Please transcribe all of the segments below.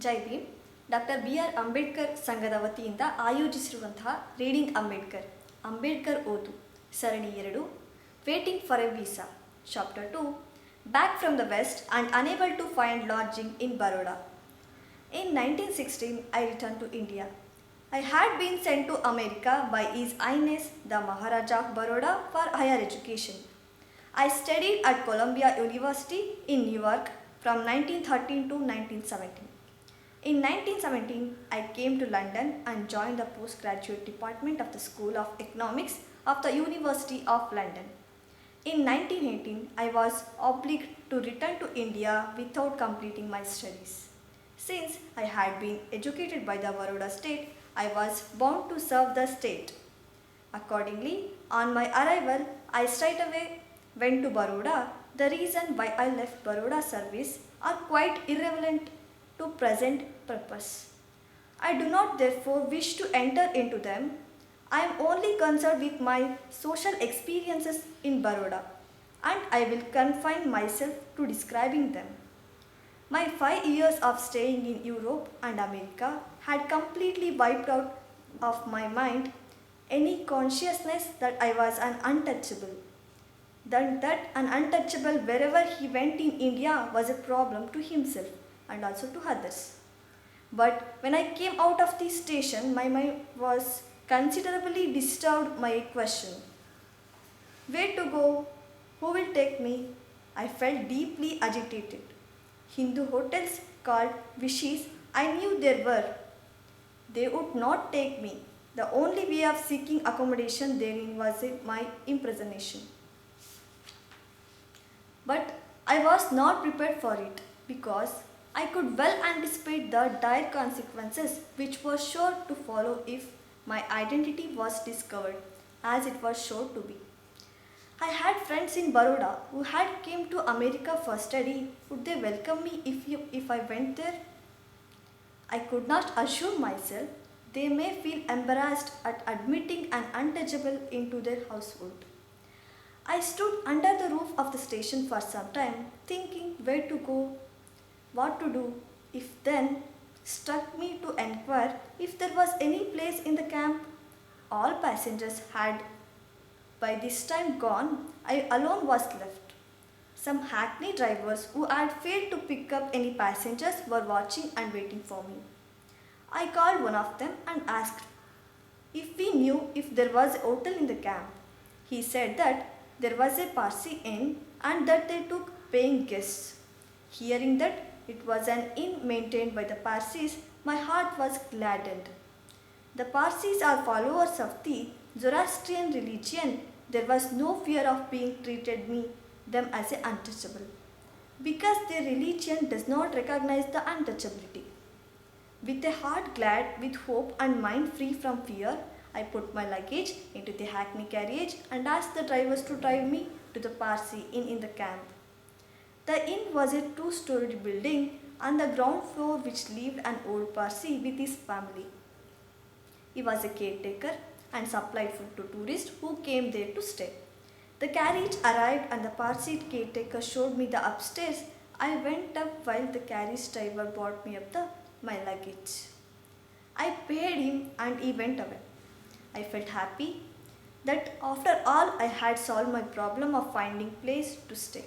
ಜೈ Bhim. Doctor BR Ambedkar ಸಂಘದ ವತಿಯಿಂದ ಆಯೋಜಿಸಿರುವಂತಹ ರೀಡಿಂಗ್ ಅಂಬೇಡ್ಕರ್ ಓದು ಸರಣಿ 2 waiting for a visa chapter 2 back from the west and unable to find lodging in Baroda. In 1916, I returned to India. I had been sent to America by His Highness the Maharaja of Baroda for higher education. I studied at Columbia University in New York from 1913 to 1917. In 1917, I came to London and joined the postgraduate department of the School of Economics of the University of London. In 1918, I was obliged to return to India without completing my studies. Since I had been educated by the Baroda state, I was bound to serve the state. Accordingly, on my arrival, I straightaway went to Baroda. The reason why I left Baroda service are quite irrelevant to present purpose. I do not therefore wish to enter into them. I am only concerned with my social experiences in Baroda, and I will confine myself to describing them. My 5 years of staying in Europe and America had completely wiped out of my mind any consciousness that I was an untouchable. That an untouchable wherever he went in India was a problem to himself and also to others. But when I came out of the station, my mind was considerably disturbed by a question. Where to go? Who will take me? I felt deeply agitated. Hindu hotels called Vishis, I knew there were. They would not take me. The only way of seeking accommodation therein was my imprisonation. But I was not prepared for it because I could well anticipate the dire consequences which were sure to follow if my identity was discovered, as it was sure to be. I had friends in Baroda who had came to America for study. Would they welcome me if I went there? I could not assure myself. They may feel embarrassed at admitting an untouchable into their household. I stood under the roof of the station for some time, thinking where to go, what to do. If then struck me to enquire if there was any place in the camp. All passengers had by this time gone. I alone was left. Some hackney drivers who had failed to pick up any passengers were watching and waiting for me. I called one of them and asked if we knew if there was a hotel in the camp. He said that there was a Parsi inn and that they took paying guests. Hearing that it was an inn maintained by the Parsis, my heart was gladdened. The Parsis are followers of the Zoroastrian religion. There was no fear of being them as an untouchable, because their religion does not recognize the untouchability. With a heart glad with hope and mind free from fear, I put my luggage into the hackney carriage and asked the drivers to drive me to the Parsi inn in the camp. The inn was a 2-story building on the ground floor which lived an old Parsi with his family. He was a caretaker and supplied food to tourists who came there to stay. The carriage arrived and the Parsi caretaker showed me the upstairs. I went up while the carriage driver brought me up my luggage. I paid him and he went away. I felt happy that after all I had solved my problem of finding place to stay.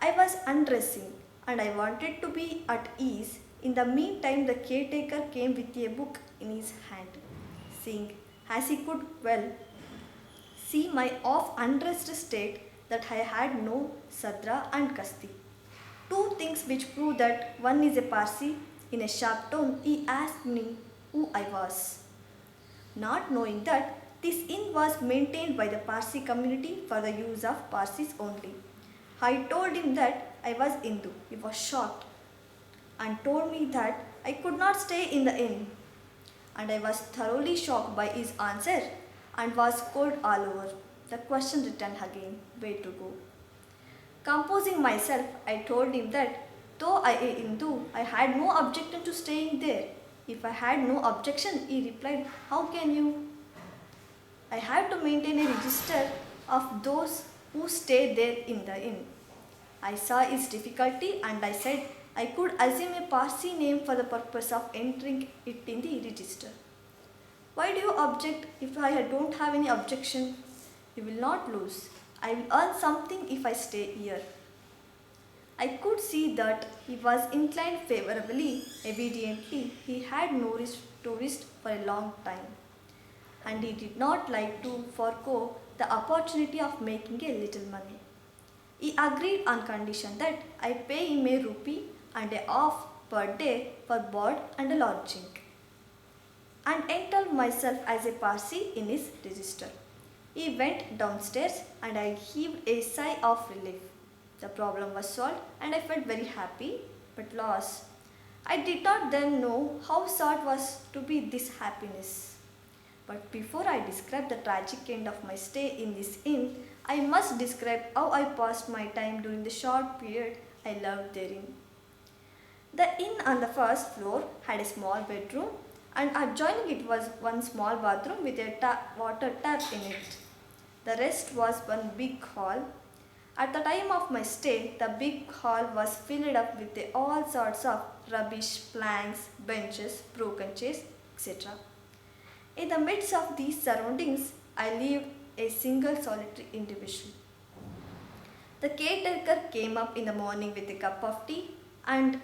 I was undressing and I wanted to be at ease. In the meantime, the caretaker came with a book in his hand, seeing as he could well see my half-undressed state that I had no sadra and kasti. 2 things which prove that one is a Parsi. In a sharp tone, he asked me who I was. Not knowing that this inn was maintained by the Parsi community for the use of Parsis only, I told him that I was Hindu. He was shocked and told me that I could not stay in the inn. And I was thoroughly shocked by his answer and was cold all over. The question returned again, where to go? Composing myself, I told him that though I am Hindu, I had no objection to staying there. If I had no objection, he replied, how can you? I have to maintain a register of those who stay there in the inn. I saw his difficulty and I said, I could assume a Parsi name for the purpose of entering it in the register. Why do you object if I don't have any objection? You will not lose. I will earn something if I stay here. I could see that he was inclined favorably. Evidently, he had nourished tourists for a long time, and he did not like to forego the opportunity of making a little money. He agreed on condition that I pay him a rupee and a half per day for board and lodging, and entered myself as a Parsi in his register. He went downstairs and I heaved a sigh of relief. The problem was solved and I felt very happy but lost. I did not then know how short was to be this happiness. But before I describe the tragic end of my stay in this inn, I must describe how I passed my time during the short period I lived therein. The inn on the first floor had a small bedroom, and adjoining it was one small bathroom with a water tap in it. The rest was one big hall. At the time of my stay, the big hall was filled up with all sorts of rubbish, planks, benches, broken chairs, etc. In the midst of these surroundings, I lived a single solitary individual. The caretaker came up in the morning with a cup of tea, and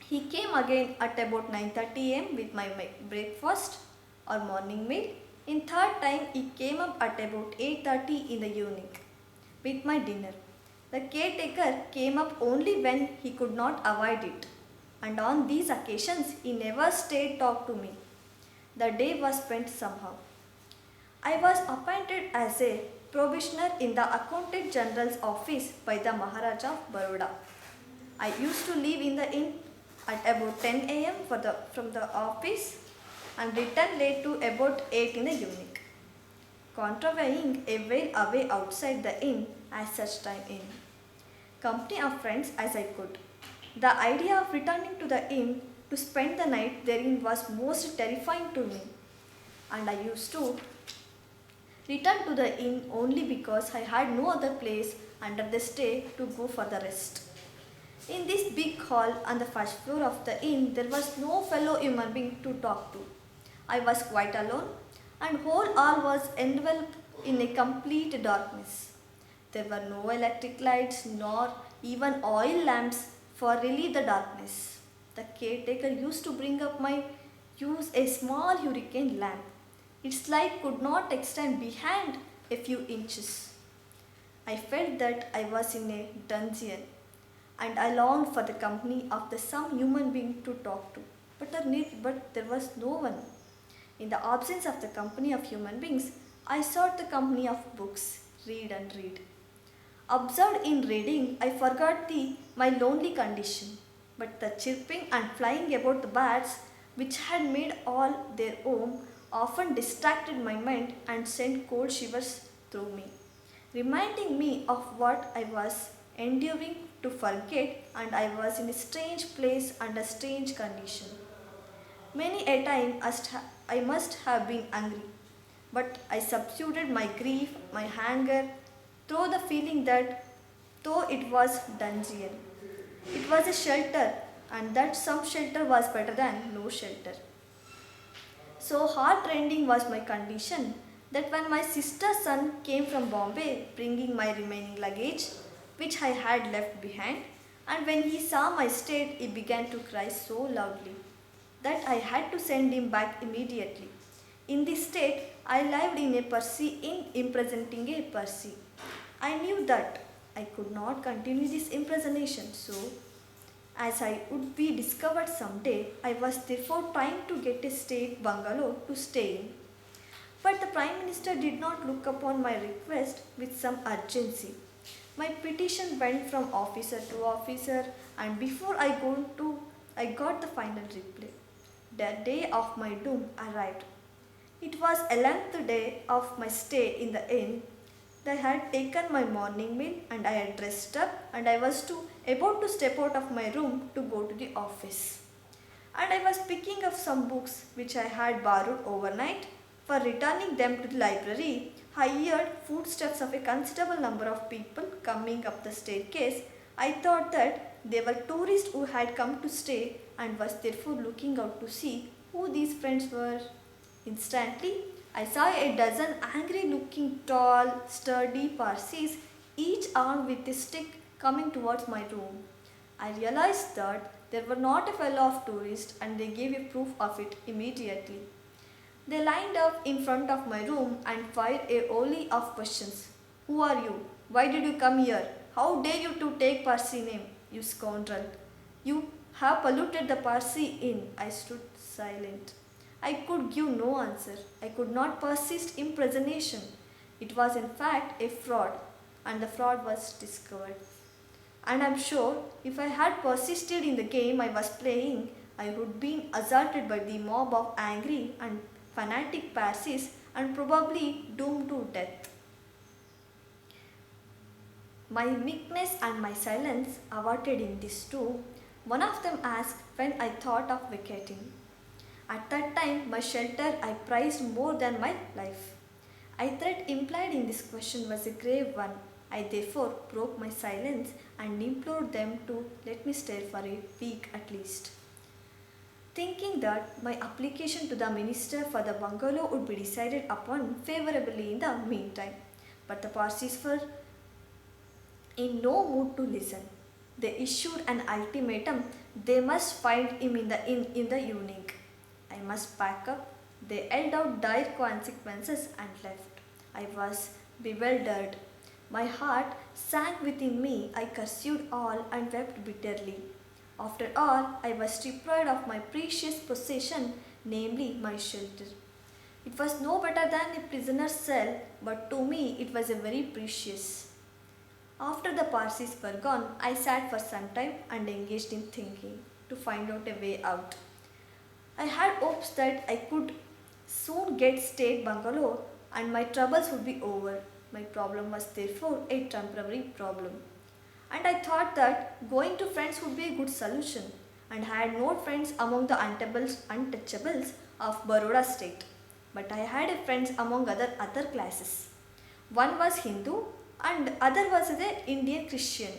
he came again at about 9:30 am with my breakfast or morning meal. In third time, he came up at about 8:30 in the evening with my dinner. The caretaker came up only when he could not avoid it, and on these occasions he never stayed to talk to me. The day was spent somehow. I was appointed as a probationer in the Accountant General's office by the Maharaja of Baroda. I used to leave in the inn at about 10 am from the office and return late to about 8 in the evening, contraveying a while away outside the inn as such time in company of friends as I could. The idea of returning to the inn to spend the night therein was most terrifying to me, and I used to return to the inn only because I had no other place under the stay to go for the rest. In this big hall on the first floor of the inn, there was no fellow human being to talk to. I was quite alone, and whole hall was enveloped in a complete darkness. There were no electric lights nor even oil lamps for relieve the darkness. The caretaker used to bring up my use a small hurricane lamp. Its light could not extend behind a few inches. I felt that I was in a dungeon, and I longed for the company of some human being to talk to. But there was no one. In the absence of the company of human beings, I sought the company of books, read and read. Absorbed in reading, I forgot my lonely condition. But the chirping and flying about the birds, which had made all their home, often distracted my mind and sent cold shivers through me, reminding me of what I was enduring to forget, and I was in a strange place under strange condition. Many a time I must have been angry, but I subdued my grief, my anger, through the feeling that though it was dungeon, it was a shelter, and that some shelter was better than no shelter. So heartrending was my condition that when my sister's son came from Bombay bringing my remaining luggage, which I had left behind, and when he saw my state, he began to cry so loudly that I had to send him back immediately. In this state, I lived in a Parsi inn imprisoning a Parsi. I knew that I could not continue this impersonation, so as I would be discovered someday, I was therefore trying to get a state bungalow to stay in. But the Prime Minister did not look upon my request with some urgency. My petition went from officer to officer, and before I got the final reply. The day of my doom arrived. It was 11th day of my stay in the inn. I had taken my morning meal and I had dressed up, and I was about to step out of my room to go to the office. And I was picking up some books which I had borrowed overnight. For returning them to the library, I heard footsteps of a considerable number of people coming up the staircase. I thought that they were tourists who had come to stay and was therefore looking out to see who these friends were. Instantly, I saw a dozen angry looking, tall, sturdy Parsis, each armed with a stick, coming towards my room. I realized that they were not a fellow of tourists and they gave a proof of it immediately. They lined up in front of my room and fired a volley of questions. Who are you? Why did you come here? How dare you to take Parsi name, you scoundrel? You have polluted the Parsi inn. I stood silent. I could give no answer. I could not persist impersonation. It was in fact a fraud, and the fraud was discovered. And I'm sure if I had persisted in the game I was playing, I would been assaulted by the mob of angry and fanatic Parsis and probably doomed to death. My meekness and my silence averted in this too. One of them asked when I thought of vacating. At that time, my shelter I prized more than my life. I threat implied in this question was a grave one. I therefore broke my silence and implored them to let me stay for a week at least, thinking that my application to the minister for the bungalow would be decided upon favorably in the meantime. But the Parsis were in no mood to listen. They issued an ultimatum they must find him in the inn in the evening. I must pack up. They held out dire consequences and left. I was bewildered. My heart sank within me. I cursed all and wept bitterly. After all, I was deprived of my precious possession, namely my shelter. It was no better than a prisoner's cell, but to me it was a very precious. After the Parsis were gone, I sat for some time and engaged in thinking to find out a way out. I had hopes that I could soon get state bungalow and my troubles would be over. My problem was therefore a temporary problem. And I thought that going to friends would be a good solution, and I had no friends among the untouchables of Baroda state. But I had a friends among other classes. One was Hindu and other was the Indian Christian.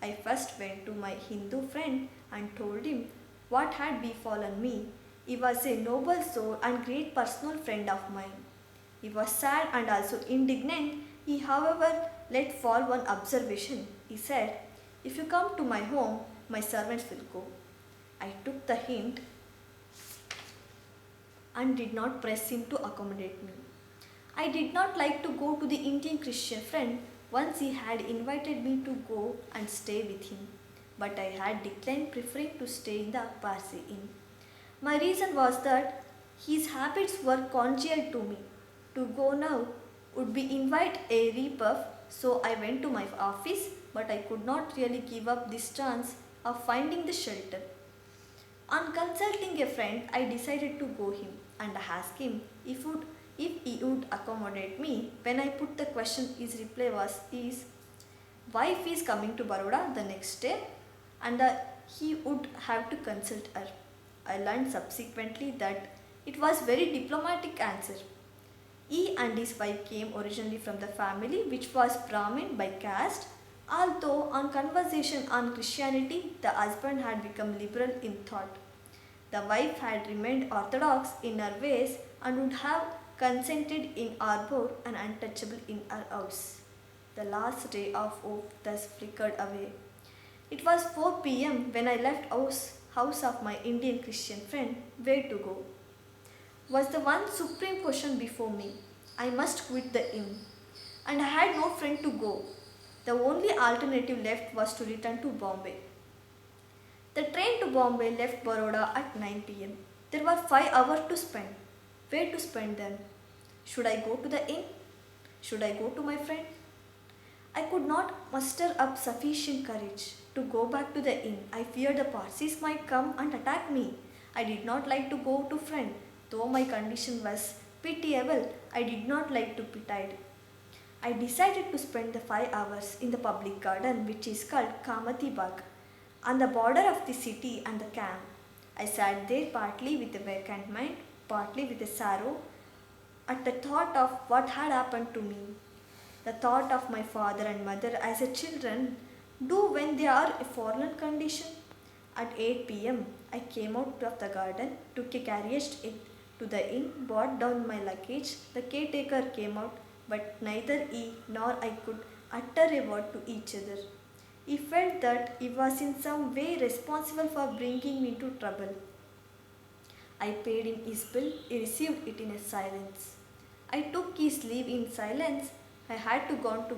I first went to my Hindu friend and told him what had befallen me. He was a noble soul and great personal friend of mine. He was sad and also indignant. He, however, let fall one observation. He said, if you come to my home, my servants will go. I took the hint and did not press him to accommodate me. I did not like to go to the Indian Christian friend once he had invited me to go and stay with him, but I had declined, preferring to stay in the Parsi inn. My reason was that his habits were congenial to me. To go now would be invite a rebuff, so I went to my office, but I could not really give up this chance of finding the shelter. On consulting a friend, I decided to go him and ask him if he would accommodate me. When I put the question, his reply was his wife is coming to Baroda the next day and he would have to consult her. I learned subsequently that it was very diplomatic answer. He and his wife came originally from the family which was Brahmin by caste, although on conversation on Christianity the husband had become liberal in thought. The wife had remained orthodox in her ways and would have consented in arbor and untouchable in her house. The last ray of hope thus flickered away. It was 4 p.m. when I left house of my Indian Christian friend. Where to go was the one supreme question before me. I must quit the inn, and I had no friend to go. The only alternative left was to return to Bombay. The train to Bombay left Baroda at 9 p.m. There were 5 hours to spend. Where to spend them? Should I go to the inn? Should I go to my friend? I could not muster up sufficient courage to go back to the inn. I feared the Parsis might come and attack me. I did not like to go to friend. Though my condition was pitiable, I did not like to be tied. I decided to spend the 5 hours in the public garden which is called Kamati Bagh, on the border of the city and the camp. I sat there partly with a vacant mind, partly with a sorrow at the thought of what had happened to me. The thought of my father and mother as a children do when they are a foreign condition. At 8 p.m., I came out of the garden, took a carriage to the inn, brought down my luggage. The caretaker came out, but neither he nor I could utter a word to each other. He felt that he was in some way responsible for bringing me into trouble. I paid him his bill, he received it in a silence. I took his leave in silence. I had to go to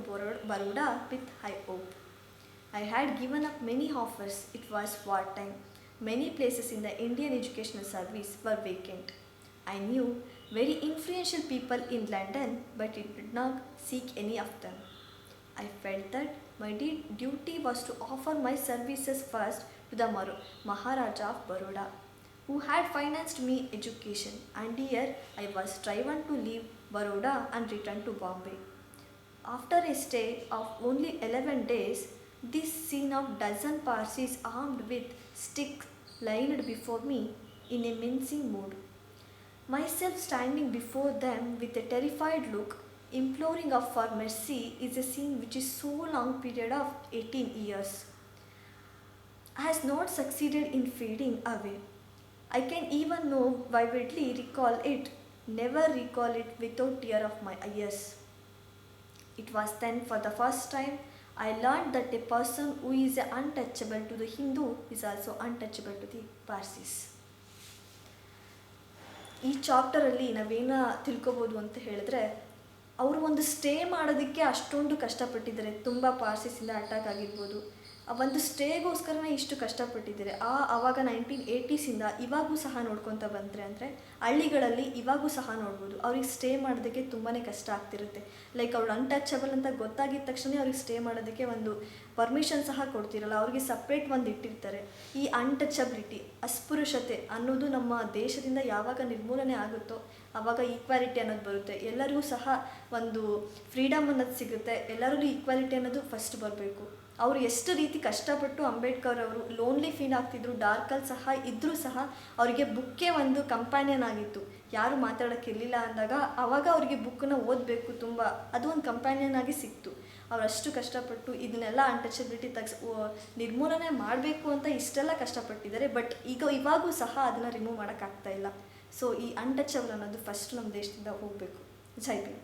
Baroda with high hope. I had given up many offers. It was wartime. Many places in the Indian educational service were vacant. I knew very influential people in London, but I did not seek any of them. I felt that my duty was to offer my services first to the Maharaja of Baroda, who had financed me education, and here I was driven to leave Baroda and return to Bombay. After a stay of only 11 days, this scene of dozen Parsis armed with sticks lined before me in a mincing mood. Myself standing before them with a terrified look, imploring of for mercy, is a scene which is so long period of 18 years has not succeeded in fading away. I can even now vividly recall it, never recall it without tear of my eyes. It was then for the first time I learned that a person who is untouchable to the Hindu is also untouchable to the Parsis. ಈ ಚಾಪ್ಟರಲ್ಲಿ ನಾವೇನು ತಿಳ್ಕೊಬೋದು ಅಂತ ಹೇಳಿದ್ರೆ, ಅವರು ಒಂದು stay ಮಾಡೋದಕ್ಕೆ ಅಷ್ಟೊಂದು ಕಷ್ಟಪಟ್ಟಿದ್ದಾರೆ. ತುಂಬ ಪಾರ್ಸಿಸಿಂದ ಅಟ್ಯಾಕ್ ಆಗಿರ್ಬೋದು, ಆ ಒಂದು ಸ್ಟೇಗೋಸ್ಕರನೇ ಇಷ್ಟು ಕಷ್ಟಪಟ್ಟಿದ್ದಾರೆ. ಆವಾಗ 1980ಸಿಂದ ಇವಾಗೂ ಸಹ ನೋಡ್ಕೊತ ಬಂದರೆ ಅಂದರೆ ಹಳ್ಳಿಗಳಲ್ಲಿ ಇವಾಗೂ ಸಹ ನೋಡ್ಬೋದು ಅವ್ರಿಗೆ ಸ್ಟೇ ಮಾಡೋದಕ್ಕೆ ತುಂಬಾ ಕಷ್ಟ ಆಗ್ತಿರುತ್ತೆ. ಲೈಕ್ ಅವ್ರು ಅನ್ಟಚಬಲ್ ಅಂತ ಗೊತ್ತಾಗಿದ್ದ ತಕ್ಷಣ ಅವ್ರಿಗೆ ಸ್ಟೇ ಮಾಡೋದಕ್ಕೆ ಒಂದು ಪರ್ಮಿಷನ್ ಸಹ ಕೊಡ್ತಿರಲ್ಲ, ಅವ್ರಿಗೆ ಸಪ್ರೇಟ್ ಒಂದು ಇಟ್ಟಿರ್ತಾರೆ. ಈ ಅನ್ಟಚಬಿಲಿಟಿ, ಅಸ್ಪೃಶ್ಯತೆ ಅನ್ನೋದು ನಮ್ಮ ದೇಶದಿಂದ ಯಾವಾಗ ನಿರ್ಮೂಲನೆ ಆಗುತ್ತೋ ಆವಾಗ ಈಕ್ವಾಲಿಟಿ ಅನ್ನೋದು ಬರುತ್ತೆ. ಎಲ್ಲರಿಗೂ ಸಹ ಒಂದು ಫ್ರೀಡಮ್ ಅನ್ನೋದು ಸಿಗುತ್ತೆ. ಎಲ್ಲರಿಗೂ ಈಕ್ವಾಲಿಟಿ ಅನ್ನೋದು ಫಸ್ಟ್ ಬರಬೇಕು. ಅವರು ಎಷ್ಟು ರೀತಿ ಕಷ್ಟಪಟ್ಟು ಅಂಬೇಡ್ಕರ್ ಅವರು ಲೋನ್ಲಿ ಫೀಲ್ ಆಗ್ತಿದ್ರು, ಡಾರ್ಕಲ್ಲಿ ಸಹ ಇದ್ದರೂ ಸಹ ಅವರಿಗೆ ಬುಕ್ಕೇ ಒಂದು ಕಂಪ್ಯಾನಿಯನ್ ಆಗಿತ್ತು. ಯಾರು ಮಾತಾಡೋಕ್ಕಿರಲಿಲ್ಲ ಅಂದಾಗ ಆವಾಗ ಅವರಿಗೆ ಬುಕ್ಕನ್ನ ಓದಬೇಕು, ತುಂಬ ಅದು ಒಂದು ಕಂಪ್ಯಾನಿಯನ್ ಆಗಿ ಸಿಕ್ತು. ಅವರಷ್ಟು ಕಷ್ಟಪಟ್ಟು ಇದನ್ನೆಲ್ಲ ಅನ್ಟಚಬಿಲಿಟಿ ನಿರ್ಮೂಲನೆ ಮಾಡಬೇಕು ಅಂತ ಇಷ್ಟೆಲ್ಲ ಕಷ್ಟಪಟ್ಟಿದ್ದಾರೆ. ಬಟ್ ಇವಾಗೂ ಸಹ ಅದನ್ನು ರಿಮೂವ್ ಮಾಡೋಕ್ಕಾಗ್ತಾ ಇಲ್ಲ. ಸೊ ಈ ಅನ್ಟಚಬಲ್ ಅನ್ನೋದು ಫಸ್ಟ್ ನಮ್ಮ ದೇಶದಿಂದ ಹೋಗಬೇಕು. ಜೈ ಭೀಮ್.